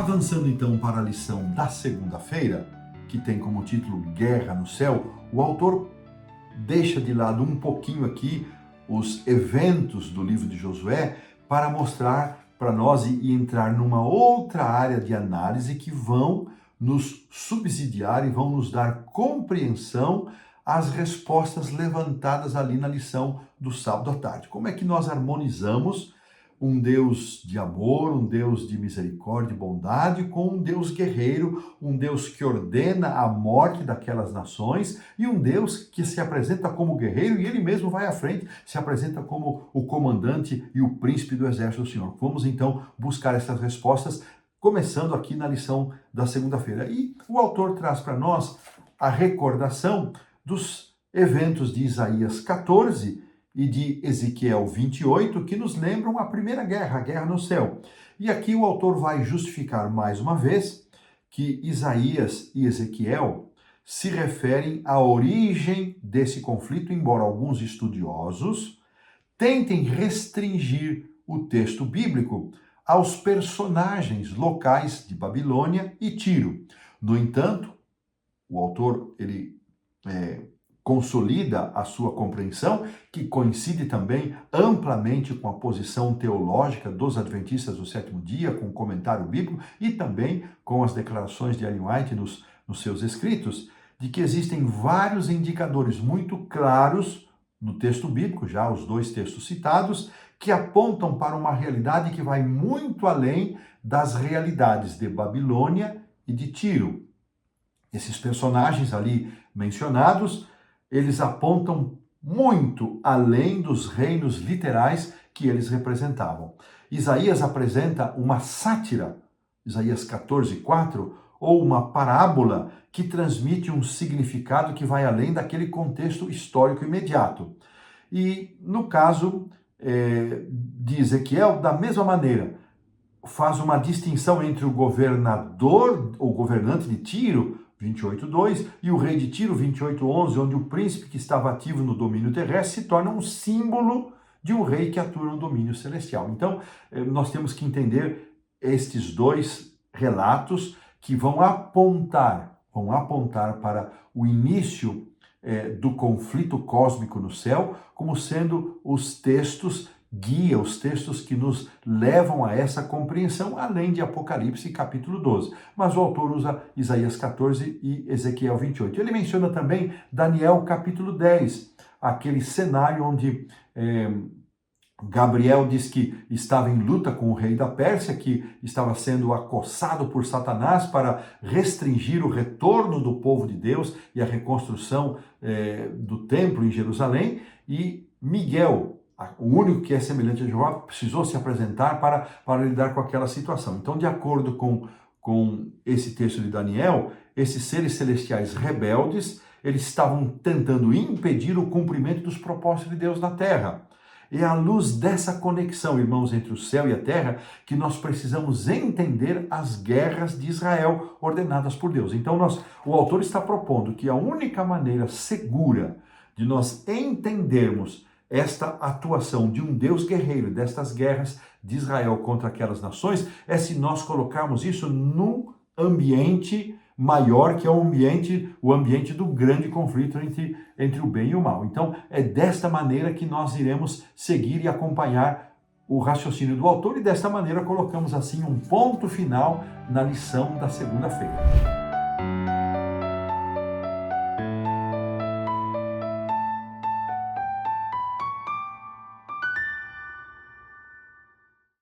Avançando então para a lição da segunda-feira, que tem como título Guerra no Céu, o autor deixa de lado um pouquinho aqui os eventos do livro de Josué para mostrar para nós e entrar numa outra área de análise que vão nos subsidiar e vão nos dar compreensão às respostas levantadas ali na lição do sábado à tarde. Como é que nós harmonizamos um Deus de amor, um Deus de misericórdia e bondade com um Deus guerreiro, um Deus que ordena a morte daquelas nações e um Deus que se apresenta como guerreiro e ele mesmo vai à frente, se apresenta como o comandante e o príncipe do exército do Senhor. Vamos então buscar essas respostas, começando aqui na lição da segunda-feira. E o autor traz para nós a recordação dos eventos de Isaías 14 e de Ezequiel 28, que nos lembram a primeira guerra, a guerra no céu. E aqui o autor vai justificar mais uma vez que Isaías e Ezequiel se referem à origem desse conflito, embora alguns estudiosos tentem restringir o texto bíblico aos personagens locais de Babilônia e Tiro. No entanto, o autor consolida a sua compreensão, que coincide também amplamente com a posição teológica dos adventistas do sétimo dia, com o comentário bíblico e também com as declarações de Ellen White nos seus escritos, de que existem vários indicadores muito claros no texto bíblico, já os dois textos citados, que apontam para uma realidade que vai muito além das realidades de Babilônia e de Tiro. Esses personagens ali mencionados, eles apontam muito além dos reinos literais que eles representavam. Isaías apresenta uma sátira, Isaías 14:4, ou uma parábola que transmite um significado que vai além daquele contexto histórico imediato. E no caso de Ezequiel, da mesma maneira, faz uma distinção entre o governador ou governante de Tiro, 28:2, e o rei de Tiro, 28:11, onde o príncipe que estava ativo no domínio terrestre se torna um símbolo de um rei que atua no domínio celestial. Então, nós temos que entender estes dois relatos que vão apontar para o início do conflito cósmico no céu, como sendo os textos guia, os textos que nos levam a essa compreensão, além de Apocalipse capítulo 12. Mas o autor usa Isaías 14 e Ezequiel 28. Ele menciona também Daniel capítulo 10, aquele cenário onde Gabriel diz que estava em luta com o rei da Pérsia, que estava sendo acossado por Satanás para restringir o retorno do povo de Deus e a reconstrução do templo em Jerusalém, e Miguel, o único que é semelhante a Jeová, precisou se apresentar para lidar com aquela situação. Então, de acordo com esse texto de Daniel, esses seres celestiais rebeldes, eles estavam tentando impedir o cumprimento dos propósitos de Deus na terra. É à luz dessa conexão, irmãos, entre o céu e a terra, que nós precisamos entender as guerras de Israel ordenadas por Deus. Então, o autor está propondo que a única maneira segura de nós entendermos esta atuação de um Deus guerreiro, destas guerras de Israel contra aquelas nações, é se nós colocarmos isso num ambiente maior, que é o ambiente do grande conflito entre o bem e o mal. Então, é desta maneira que nós iremos seguir e acompanhar o raciocínio do autor, e desta maneira colocamos assim um ponto final na lição da segunda-feira.